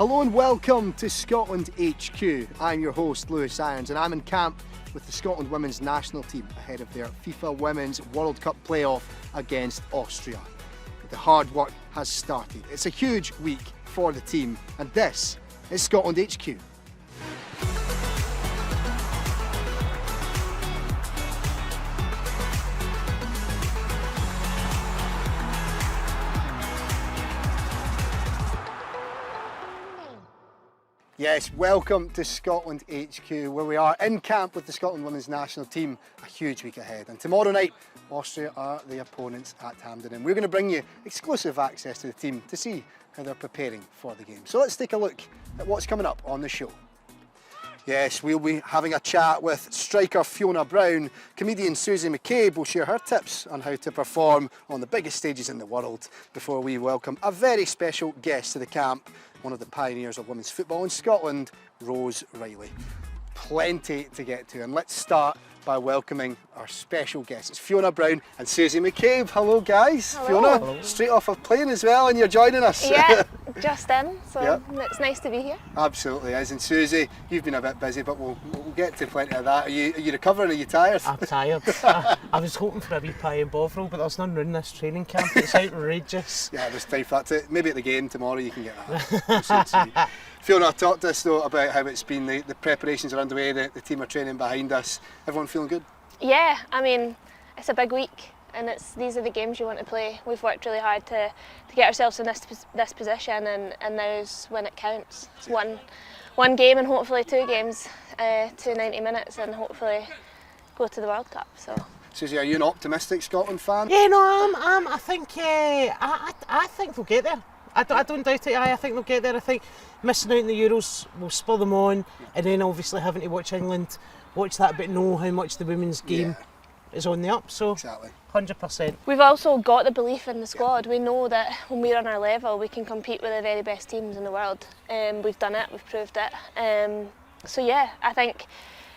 Hello and welcome to Scotland HQ. I'm your host Lewis Irons and I'm in camp with the Scotland women's national team ahead of their FIFA Women's World Cup playoff against Austria. The hard work has started. It's a huge week for the team and this is Scotland HQ. Yes, welcome to Scotland HQ, where we are in camp with the Scotland women's national team. A huge week ahead. And tomorrow night, Austria are the opponents at Hampden. And we're going to bring you exclusive access to the team to see how they're preparing for the game. So let's take a look at what's coming up on the show. Yes, we'll be having a chat with striker Fiona Brown. Comedian Susie McCabe will share her tips on how to perform on the biggest stages in the world before we welcome a very special guest to the camp, one of the pioneers of women's football in Scotland, Reilly. Plenty to get to, and let's start by welcoming our special guests. It's Fiona Brown and Susie McCabe. Hello guys. Hello. Fiona, hello. Straight off a plane as well and you're joining us. Yeah, just in, so Yep. It's nice to be here. Absolutely is. And Susie, you've been a bit busy, but we'll get to plenty of that. Are you recovering? Are you tired? I'm tired. I was hoping for a wee pie and bovril, but there's none in this training camp. It's outrageous. Yeah, there's time for that. Maybe at the game tomorrow you can get that. We'll soon see. Fiona, talk to us though about how it's been. The preparations are underway, the team are training behind us. Everyone feeling good? Yeah, I mean, it's a big week and these are the games you want to play. We've worked really hard to get ourselves in this position and now's when it counts. It's one game and hopefully two games to 90 minutes and hopefully go to the World Cup. So. Susie, are you an optimistic Scotland fan? Yeah, no, I think I think they'll get there. I don't doubt it. I think they'll get there. I think missing out in the Euros will spur them on, and then obviously having to watch England, watch that, but know how much the women's game is on the up. So exactly. 100%. We've also got the belief in the squad. We know that when we're on our level, we can compete with the very best teams in the world. We've done it. We've proved it. So yeah, I think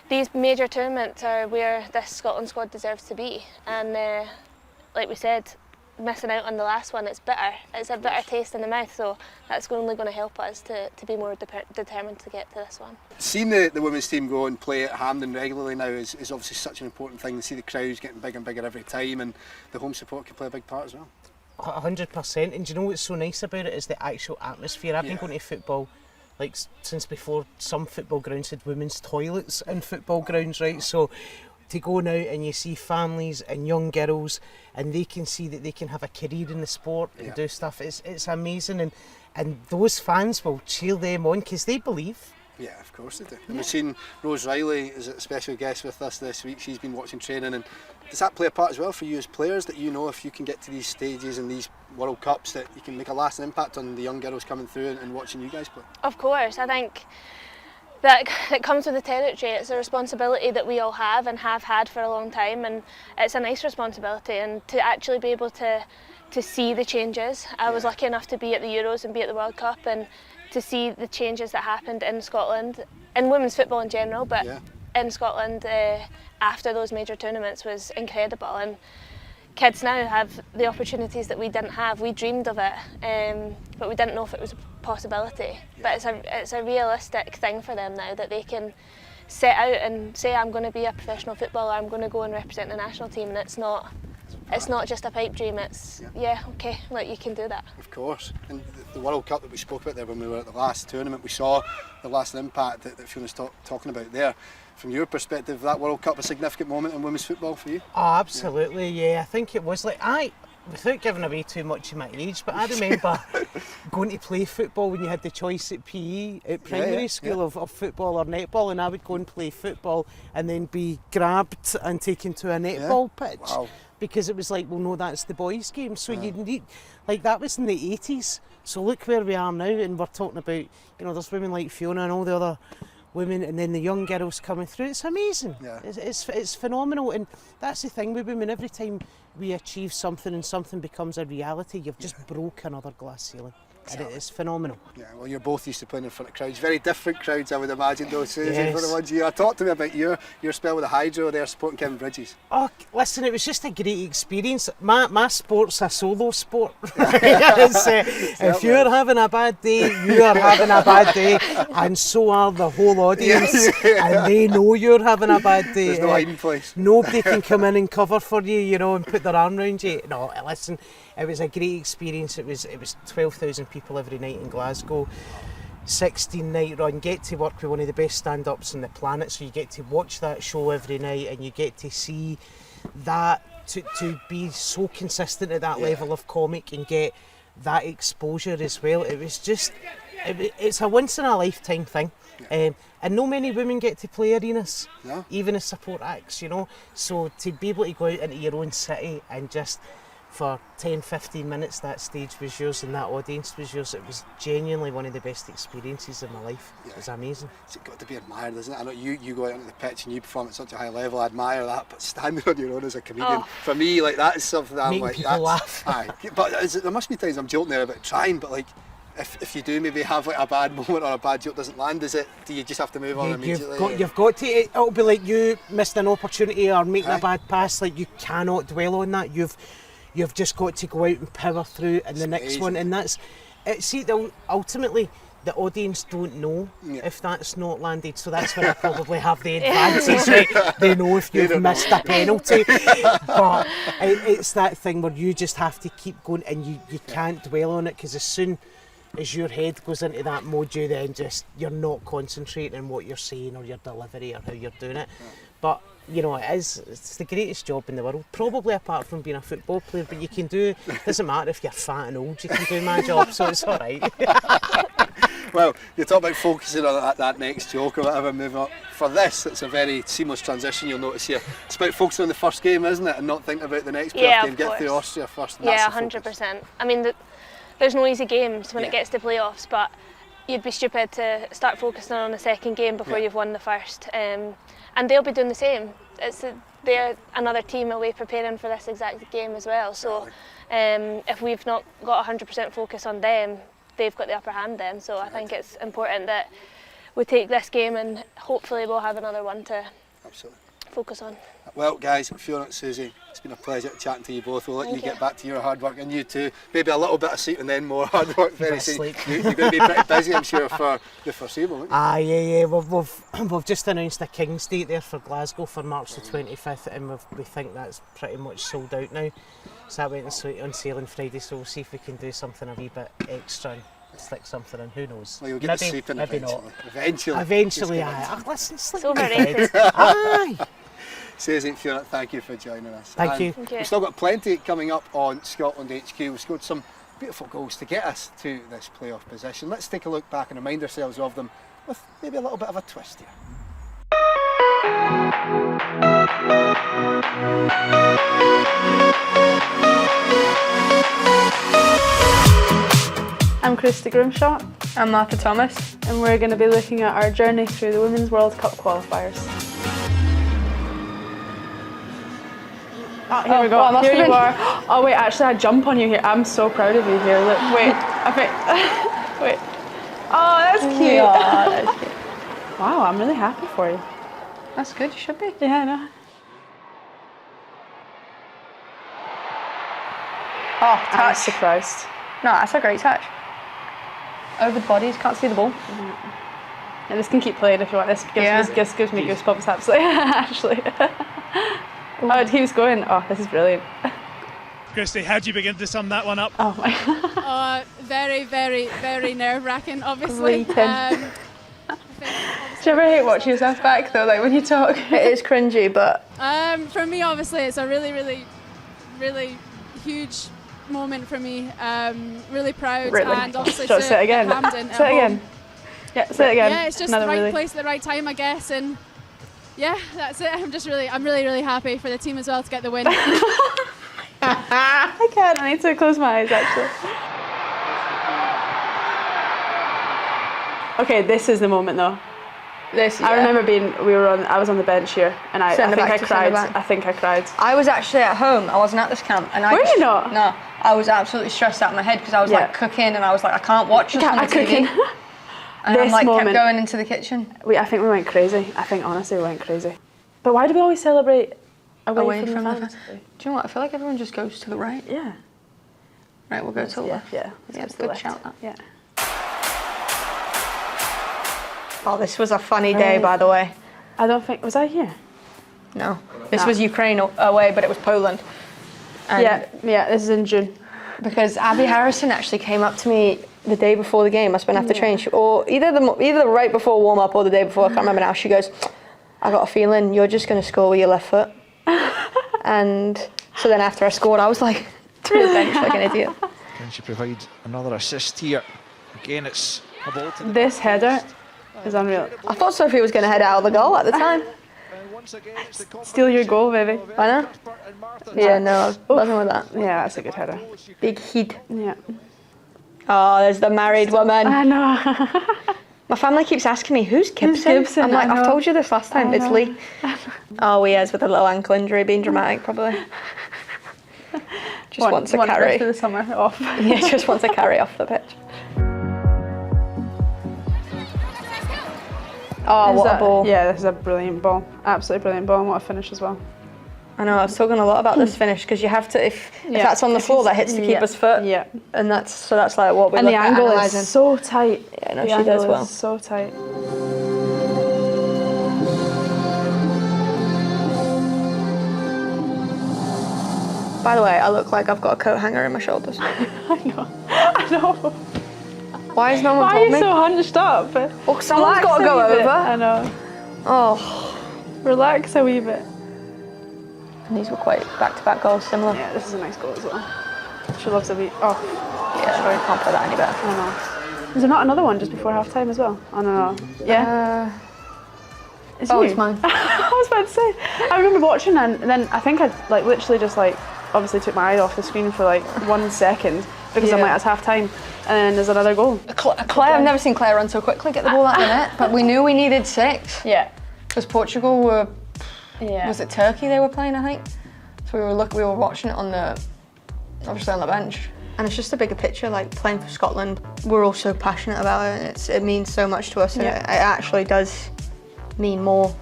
these major tournaments are where this Scotland squad deserves to be. And like we said, missing out on the last one, it's bitter. It's a bitter taste in the mouth, so that's only going to help us to be more determined to get to this one. Seeing the women's team go and play at Hampden regularly now is obviously such an important thing. To see the crowds getting bigger and bigger every time, and the home support can play a big part as well. 100%. And do you know what's so nice about it is the actual atmosphere. I've been going to football like since before some football grounds had women's toilets in football grounds, right? So to go now and you see families and young girls and they can see that they can have a career in the sport and do stuff, it's amazing, and those fans will cheer them on because they believe. Yeah, of course they do. And we've seen Reilly as a special guest with us this week. She's been watching training, and does that play a part as well for you as players, that you know if you can get to these stages and these World Cups that you can make a lasting impact on the young girls coming through and watching you guys play? Of course, I think that it comes with the territory. It's a responsibility that we all have and have had for a long time, and it's a nice responsibility, and to actually be able to see the changes. I was lucky enough to be at the Euros and be at the World Cup and to see the changes that happened in Scotland, in women's football in general, but in Scotland after those major tournaments was incredible. And kids now have the opportunities that we didn't have. We dreamed of it, but we didn't know if it was a possibility. But it's a realistic thing for them now, that they can set out and say, I'm going to be a professional footballer, I'm going to go and represent the national team, and it's not just a pipe dream. It's okay, like you can do that. Of course. And the World Cup that we spoke about there when we were at the last tournament, we saw the lasting impact that Fiona's talking about there. From your perspective, that World Cup a significant moment in women's football for you? Oh, absolutely, yeah. I think it was. Like, without giving away too much of my age, but I remember going to play football when you had the choice at PE at primary school of football or netball, and I would go and play football and then be grabbed and taken to a netball pitch. Wow. Because it was like, well, no, that's the boys' game. So you need, like, that was in the 80s. So look where we are now, and we're talking about, there's women like Fiona and all the other women, and then the young girls coming through. It's amazing. Yeah. It's phenomenal, and that's the thing with women. Every time we achieve something and something becomes a reality, you've just broke another glass ceiling. and it is phenomenal. Yeah, well, you're both used to playing in front of crowds. Very different crowds, I would imagine, though, Susie, Yes. for the ones you are. Talk to me about your spell with the Hydro there, supporting Kevin Bridges. Oh, listen, it was just a great experience. My sport's a solo sport. If you're having a bad day, you are having a bad day, and so are the whole audience, and they know you're having a bad day. There's no hiding place. Nobody can come in and cover for you, you know, and put their arm around you. No, listen, it was a great experience. It was 12,000 people every night in Glasgow. 16-night run, get to work with one of the best stand-ups on the planet, so you get to watch that show every night and you get to see that, to be so consistent at that level of comic and get that exposure as well. It was just, it's a once-in-a-lifetime thing. And no many women get to play arenas, even as support acts, you know. So to be able to go out into your own city and just for 10-15 minutes that stage was yours and that audience was yours, it was genuinely one of the best experiences of my life. It was amazing. It's got to be admired, isn't it? I know you go out onto the pitch and you perform at such a high level. I admire that, but standing on your own as a comedian, for me, like, that is something that I'm Making like, people laugh. Aye, but there must be times I'm joking there about trying, but like, if you do maybe have like a bad moment or a bad joke doesn't land, do you just have to move on immediately? You've got to. It'll be like you missed an opportunity or making a bad pass. Like, you cannot dwell on that. You've just got to go out and power through and the next one, and that's it. See, ultimately the audience don't know if that's not landed, so that's where I probably have the advantage. Right? They know if you've missed a penalty, but it's that thing where you just have to keep going, and you can't dwell on it, because as soon as your head goes into that mode, you're not concentrating on what you're saying or your delivery or how you're doing it. But you know, it's the greatest job in the world, probably apart from being a football player, but you can do, doesn't matter if you're fat and old, you can do my job, so it's all right. Well, you talk about focusing on that next joke or whatever, moving up. For this, it's a very seamless transition, you'll notice here. It's about focusing on the first game, isn't it, and not thinking about the next playoff game. Get through Austria first. And Yeah, that's the 100%. I mean, there's no easy games when it gets to playoffs, but you'd be stupid to start focusing on the second game before you've won the first. And they'll be doing the same. They're another team away preparing for this exact game as well. So if we've not got 100% focus on them, they've got the upper hand then. So I think it's important that we take this game, and hopefully we'll have another one to focus on. Well, guys, Fiona and Susie, it's been a pleasure chatting to you both. We'll let you get back to your hard work, and you too. Maybe a little bit of sleep and then more hard work very soon. You're going to be pretty busy, I'm sure, for the foreseeable, aren't you? Yeah. We've just announced a King's date there for Glasgow for March the 25th, and we think that's pretty much sold out now. So that went on sale on Friday, so we'll see if we can do something a wee bit extra and stick something in, who knows. Well, you'll get to sleep in eventually. Eventually, aye. Listen, sleep. It's overrated. Aye. Susie, Fiona, thank you for joining us. Thank you. We've still got plenty coming up on Scotland HQ. We've scored some beautiful goals to get us to this playoff position. Let's take a look back and remind ourselves of them with maybe a little bit of a twist here. I'm Christy Grimshaw. I'm Martha Thomas. And we're going to be looking at our journey through the Women's World Cup qualifiers. Here we go. Well, here you are. Oh wait, actually I jump on you here. I'm so proud of you here. Look. Wait, I think. Wait. Oh, that's cute. Yeah, that's cute. Wow, I'm really happy for you. That's good, you should be. Yeah, I know. Oh, touch. I'm surprised. No, that's a great touch. Over the bodies, can't see the ball. And this can keep playing if you want. This gives me goosebumps, absolutely. Actually. Oh, it keeps going. Oh, this is brilliant. Christy, how do you begin to sum that one up? Oh my. Very, very, very nerve-wracking, obviously. Do you ever hate watching yourself back though, like when you talk? It is cringy, but... For me, obviously, it's a really, really, really huge moment for me. Really proud, Really? and obviously So say it again. Camden at Say it home. again. Yeah, say it again. Yeah, it's just Another the right really. place at the right time, I guess, and yeah, that's it. I'm really, really happy for the team as well to get the win. I can't. I need to close my eyes actually. Okay, this is the moment though. I remember I was on the bench here, and I think I cried. I think I cried. I was actually at home. I wasn't at this camp. And Were you not? No. I was absolutely stressed out of my head because I was like cooking, and I was like, I can't watch this on the TV. And This I like moment, kept going into the kitchen. I think we went crazy. I think honestly we went crazy. But why do we always celebrate away from the fans? Do you know what? I feel like everyone just goes to the right. Yeah. Right, we'll go to the left. Yeah, It's good shout. That. Yeah. Oh, this was a funny day, by the way. I don't think, was I here? No. This was Ukraine away, but it was Poland. And yeah, this is in June. Because Abby Harrison actually came up to me the day before the game. Must have been after training, or either right before warm up or the day before. I can't remember now. She goes, "I got a feeling you're just going to score with your left foot." And so then after I scored, I was like to the bench like an idiot. Can she provide another assist here? Again, it's a ball to the This header is unreal. I thought Sophie was going to head out of the goal at the time. Steal your goal, baby. I know. Yeah, no, I was buzzing with that. Yeah, that's a good header. Big heat. Yeah. Oh, there's the married woman. I know. My family keeps asking me, who's Gibson? Gibson? I'm like, I know. I've told you this last time, it's Lee. Oh, he is, with a little ankle injury, being dramatic probably. Just wants a carry. Rest of the summer off. Yeah, just wants a carry off the pitch. Oh, what a ball. Yeah, this is a brilliant ball. Absolutely brilliant ball, and what a finish as well. I know, I was talking a lot about this finish because you have to, if that's on the floor, that hits the keeper's foot. Yeah. And that's like what we're And the looking at angle analysing. is so tight. Yeah, no, The she angle does well. is so tight. By the way, I look like I've got a coat hanger in my shoulders. I know. Why has no one Why are told you me? so hunched up? Well, someone's got to go Relax a wee bit. over. I know. Oh. Relax a wee bit. And these were quite back-to-back goals, similar. Yeah, this is a nice goal as well. She loves a wee. Oh, Yeah, sure, can't play that any better. I know. Is there not another one just before half time as well? I don't know. Yeah. Is Oh, you? it's mine. I was about to say. I remember watching and then I think I like literally just like obviously took my eye off the screen for like 1 second because I'm like, it's half time. And then there's another goal. Claire, I've never seen Claire run so quickly, get the ball out of the net, but we knew we needed 6. Yeah. Because Portugal were, Yeah. was it Turkey they were playing, I think? So we were watching it obviously on the bench. And it's just a bigger picture, like playing for Scotland. We're all so passionate about it, and it means so much to us, and it actually does mean more.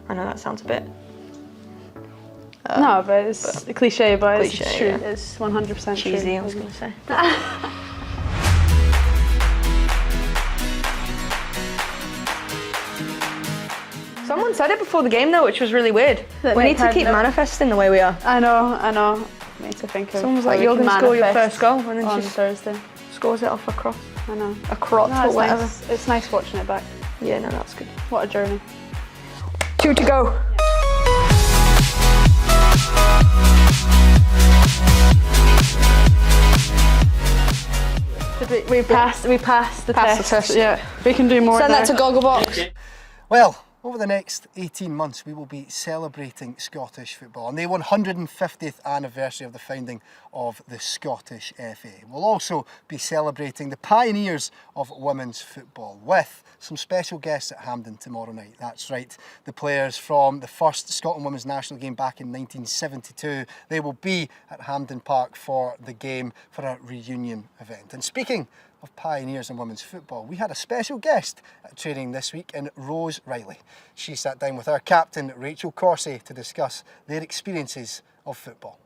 I know that sounds a bit... no, but it's a cliche, but it's Cliche, true. yeah. It's 100% true. cheesy, I was going to say. Someone said it before the game though, which was really weird. We need to keep manifesting the way we are. I know. I need to think of Someone was how like, we you're can going to score your manifest first goal, and then on she Thursday. scores it off a cross. I know. A crotch No, or it's whatever. nice. It's nice watching it back. Yeah, no, that's good. What a journey. 2 to go. We passed the Passed the test. test. Yeah, we can do more Send now. that to Gogglebox. Well, over the next 18 months, we will be celebrating Scottish football on the 150th anniversary of the founding of the Scottish FA. We'll also be celebrating the pioneers of women's football with some special guests at Hampden tomorrow night. That's right, the players from the first Scotland women's national game back in 1972. They will be at Hampden Park for the game for a reunion event. And speaking of pioneers in women's football, we had a special guest at training this week in Rose Reilly. She sat down with our captain, Rachel Corsey, to discuss their experiences of football.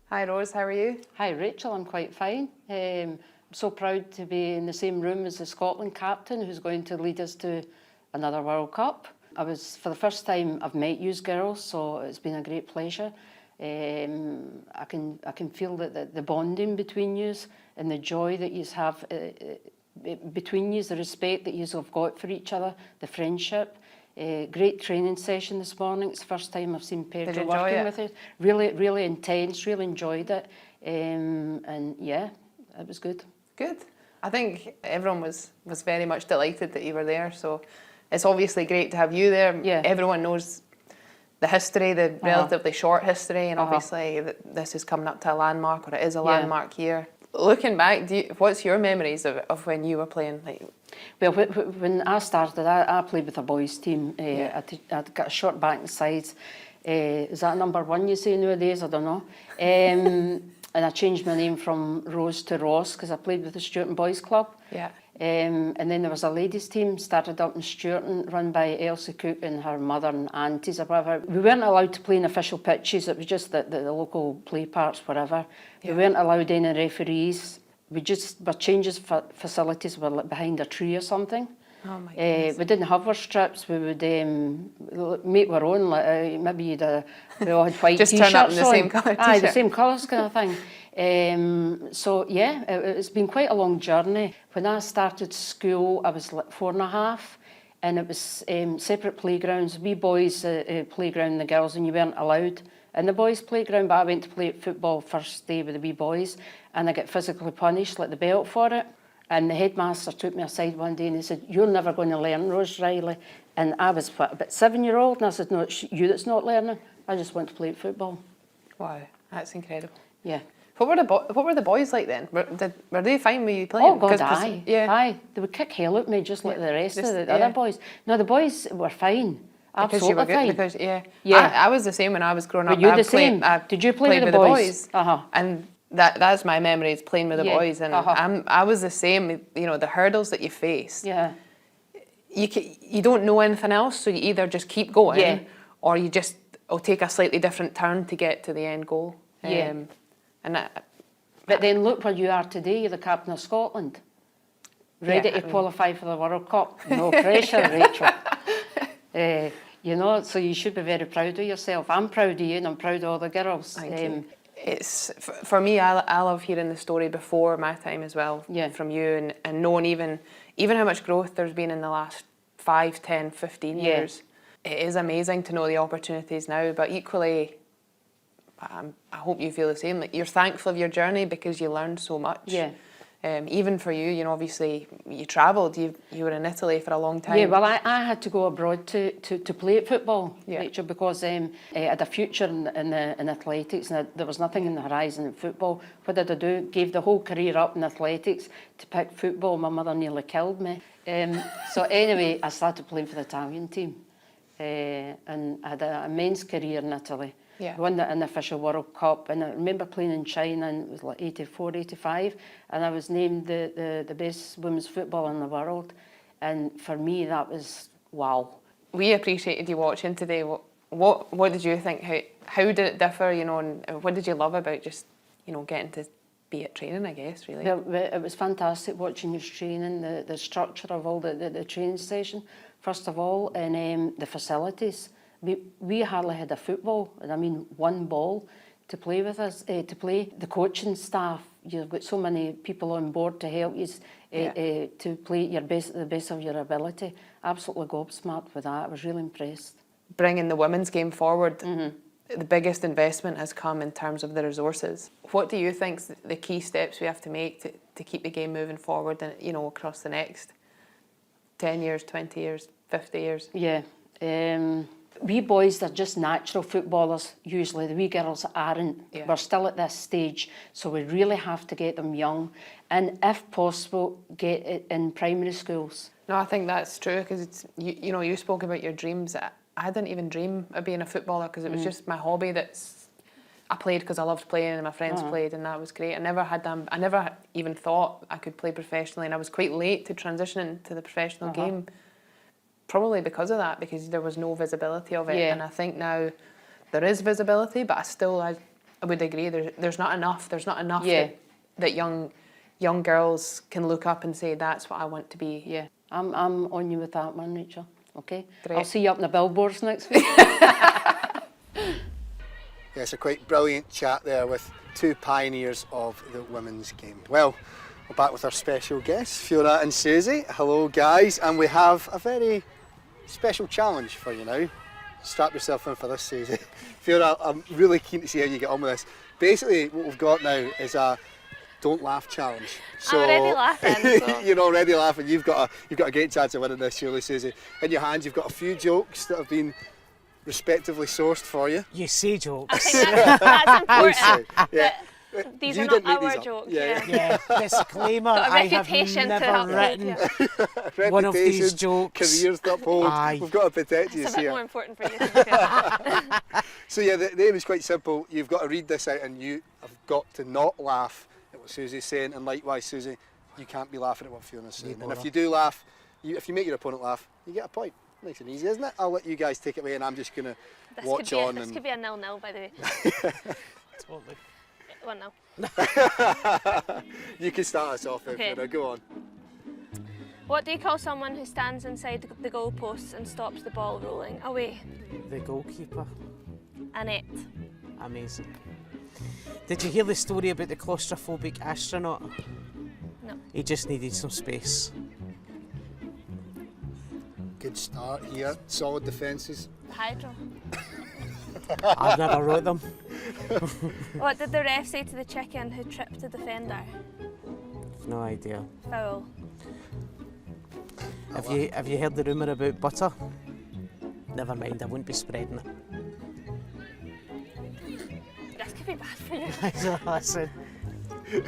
Hi Rose, how are you? Hi Rachel, I'm quite fine. I'm so proud to be in the same room as the Scotland captain who's going to lead us to another World Cup. For the first time I've met you girls, so it's been a great pleasure. I can feel that the bonding between you and the joy that you have between you, the respect that you have got for each other, the friendship. Great training session this morning. It's the first time I've seen Pedro working with it. Really intense, really enjoyed it. And yeah, it was good. Good. I think everyone was very much delighted that you were there, so it's obviously great to have you there. Yeah. Everyone knows the history, the relatively short history, and obviously this is coming up to a landmark, or it is a landmark year. Looking back, what's your memories of when you were playing? Well, when I started, I played with a boys' team. I'd got a short back and sides. Is that number 1 you say nowadays? I don't know. And I changed my name from Rose to Ross because I played with the SWNT Boys Club. Yeah. And then there was a ladies' team started up in SWNT, run by Elsie Cook and her mother and aunties or whatever. We weren't allowed to play in official pitches. It was just the local play parks, whatever. Yeah. We weren't allowed any referees. Our changes facilities were like behind a tree or something. Oh my goodness. We didn't have our strips. We would make our own. Like, maybe we all had white just t-shirts turn up in the on. same colour. Aye, the same colours kind of thing. So yeah, it's been quite a long journey. When I started school, I was like 4.5, and it was separate playgrounds. We boys playground, the girls, and you weren't allowed in the boys' playground. But I went to play football first day with the wee boys, and I got physically punished, like the belt for it. And the headmaster took me aside one day and he said, "You're never going to learn, Rose Reilly." And I was about 7-year-old, and I said, "No, it's you that's not learning. I just want to play football." Wow, that's incredible. Yeah. What were the boys like then? Were they fine with you playing? Oh God, aye. Yeah. Aye. They would kick hell at me just like the rest of the other boys. No, the boys were fine. Absolutely fine. Because I was the same when I was growing up. Were you the same? Did you play with the boys? And that's my memories, playing with the boys, and I was the same. You know, the hurdles that you face. Yeah. You don't know anything else, so you either just keep going, or you just take a slightly different turn to get to the end goal. Yeah. But then look where you are today. You're the captain of Scotland, ready to qualify for the World Cup. No pressure, Rachel. You know, so you should be very proud of yourself. I'm proud of you, and I'm proud of all the girls. Thank you. It's for me. I love hearing the story before my time as well. Yeah. From you and knowing even how much growth there's been in the last 5, 10, 15 years. It is amazing to know the opportunities now, but equally, I hope you feel the same. Like, you're thankful of your journey because you learned so much. Yeah. Even for you, obviously you travelled. You were in Italy for a long time. Yeah, well, I had to go abroad to play at football, Rachel, because I had a future in athletics, and there was nothing in the horizon in football. What did I do? Gave the whole career up in athletics to pick football. My mother nearly killed me. So anyway, I started playing for the Italian team, and I had an immense career in Italy. Yeah. Won the unofficial World Cup, and I remember playing in China, and it was like 84, 85, and I was named the best women's footballer in the world. And for me, that was wow. We appreciated you watching today. What did you think? How did it differ? And what did you love about just getting to be at training? I guess really. Well, it was fantastic watching your training, the structure of all the training session. First of all, and the facilities. We hardly had a football, and I mean one ball to play with us, to play. The coaching staff, you've got so many people on board to help you to play the best of your ability. Absolutely gobsmacked with that. I was really impressed. Bringing the women's game forward, the biggest investment has come in terms of the resources. What do you think the key steps we have to make to keep the game moving forward and across the next 10 years, 20 years, 50 years? Yeah. We boys are just natural footballers, usually. The wee girls aren't. Yeah. We're still at this stage, so we really have to get them young, and if possible, get it in primary schools. No, I think that's true, because it's you spoke about your dreams. I didn't even dream of being a footballer, because it was just my hobby. I played because I loved playing, and my friends played, and that was great. I never even thought I could play professionally, and I was quite late to transitioning to the professional game. Probably because of that, because there was no visibility of it. Yeah. And I think now there is visibility, but I would agree there's not enough. There's not enough that young girls can look up and say, that's what I want to be. Yeah, I'm on you with that one, Rachel. Okay, great. I'll see you up in the billboards next week. Yes, a quite brilliant chat there with two pioneers of the women's game. Well, we're back with our special guests, Fiona and Susie. Hello, guys, and we have a very special challenge for you now. Strap yourself in for this, Susie. Fiona, I'm really keen to see how you get on with this. Basically, what we've got now is a don't laugh challenge. So I'm already laughing. So. You're already laughing. You've got a great chance of winning this, surely, Susie. In your hands, you've got a few jokes that have been respectively sourced for you. You say jokes. I think that's important. Yeah. These You are not didn't make our these up. jokes. Yeah. Yeah, disclaimer, Got a I have reputation to never uphold, written one of these Reputations, jokes. careers to uphold. Aye. We've got to protect you It's a bit here. more important for you. To be fair. So yeah, the aim is quite simple. You've got to read this out and you have got to not laugh at what Susie's saying, and likewise, Susie, you can't be laughing at what Fiona's saying. And if you do laugh, if you make your opponent laugh, you get a point. Nice and easy, isn't it? I'll let you guys take it away and I'm just going to watch on. This could be a 0-0, by the way. Totally. 1-0. You can start us off there, Okay. Fiona. Go on. What do you call someone who stands inside the goalposts and stops the ball rolling away? The goalkeeper. A net. Amazing. Did you hear the story about the claustrophobic astronaut? No. He just needed some space. Good start here. Solid defences. The hydro. I've never wrote them. What did the ref say to the chicken who tripped the defender? No idea. Foul. Have you heard the rumour about butter? Never mind, I won't be spreading it. This could be bad for you. Listen,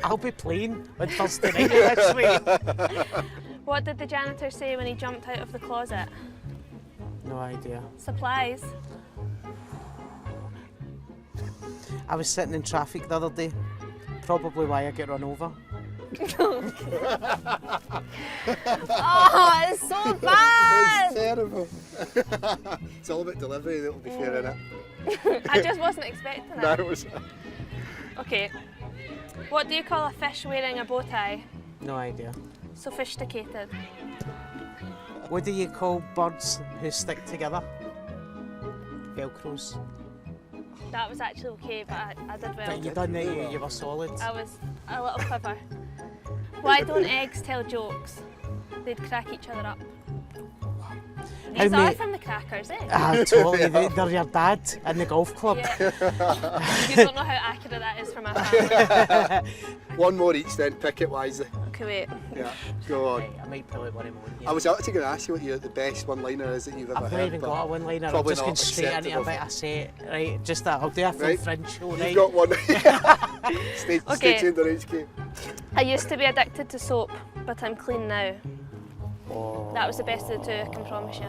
I'll be playing on Thursday night this week. What did the janitor say when he jumped out of the closet? No idea. Supplies. I was sitting in traffic the other day, probably why I get run over. Oh, it's so bad! It's terrible. It's all about delivery, that'll be fair, innit? I just wasn't expecting it. No, it was. Okay. What do you call a fish wearing a bow tie? No idea. Sophisticated. What do you call birds who stick together? Velcros. That was actually okay, but I did well. But you done it, you were solid. I was a little clever. Why don't eggs tell jokes? They'd crack each other up. These are from the Crackers, eh? Ah, totally. They're your dad in the golf club. Yeah. You don't know how accurate that is for my family. One more each then, pick it wisely. Okay, wait. Yeah, go on. Right, I might pull out one more. Yeah. I was actually going to ask you what the best one-liner is that you've ever I've heard. not even got a one-liner. I'm probably just going not straight into a acceptable. bit of set. Right, just that. I'll do a full Right. Fringe show, You've right? got one. Stay Okay. tuned on HQ. I used to be addicted to soap, but I'm clean now. Oh. That was the best of the two, I can promise you.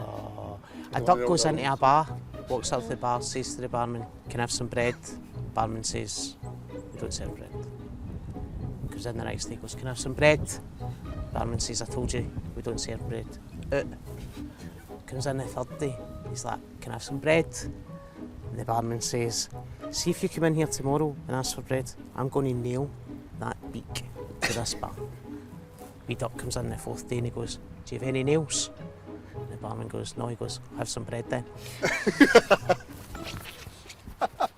A duck goes into a bar, walks up to the bar, says to the barman, "Can I have some bread?" Barman says, "We don't serve bread." Goes in the next day, goes, "Can I have some bread?" Barman says, "I told you, we don't serve bread." Comes in the third day, he's like, "Can I have some bread?" And the barman says, "See if you come in here tomorrow and ask for bread, I'm going to nail that beak to this bar." Wee duck comes in the fourth day and he goes, "Do you have any nails?" And the barman goes, "No." He goes, "Have some bread then."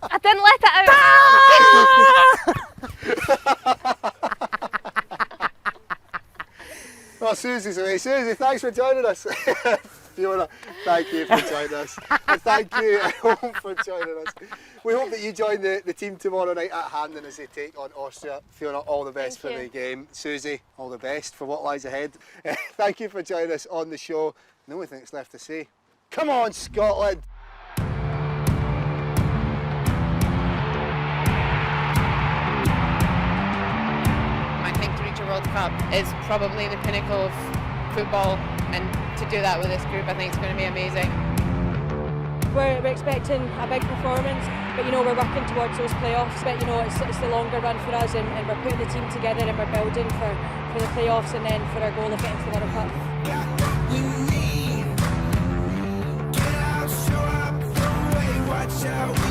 I didn't let it out! Oh, Susie's away. Susie, thanks for joining us. Fiona, thank you for joining us. And thank you at home for joining us. We hope that you join the team tomorrow night at Hamden as they take on Austria. Fiona, all the best for the game. Susie, all the best for what lies ahead. Thank you for joining us on the show. The only thing that's left to say, come on, Scotland! I think to reach a World Cup is probably the pinnacle of football, and to do that with this group, I think it's going to be amazing. We're expecting a big performance, but you know we're working towards those playoffs. But you know it's the longer run for us, and we're putting the team together and we're building for the playoffs and then for our goal of getting to the World Cup. Watch out.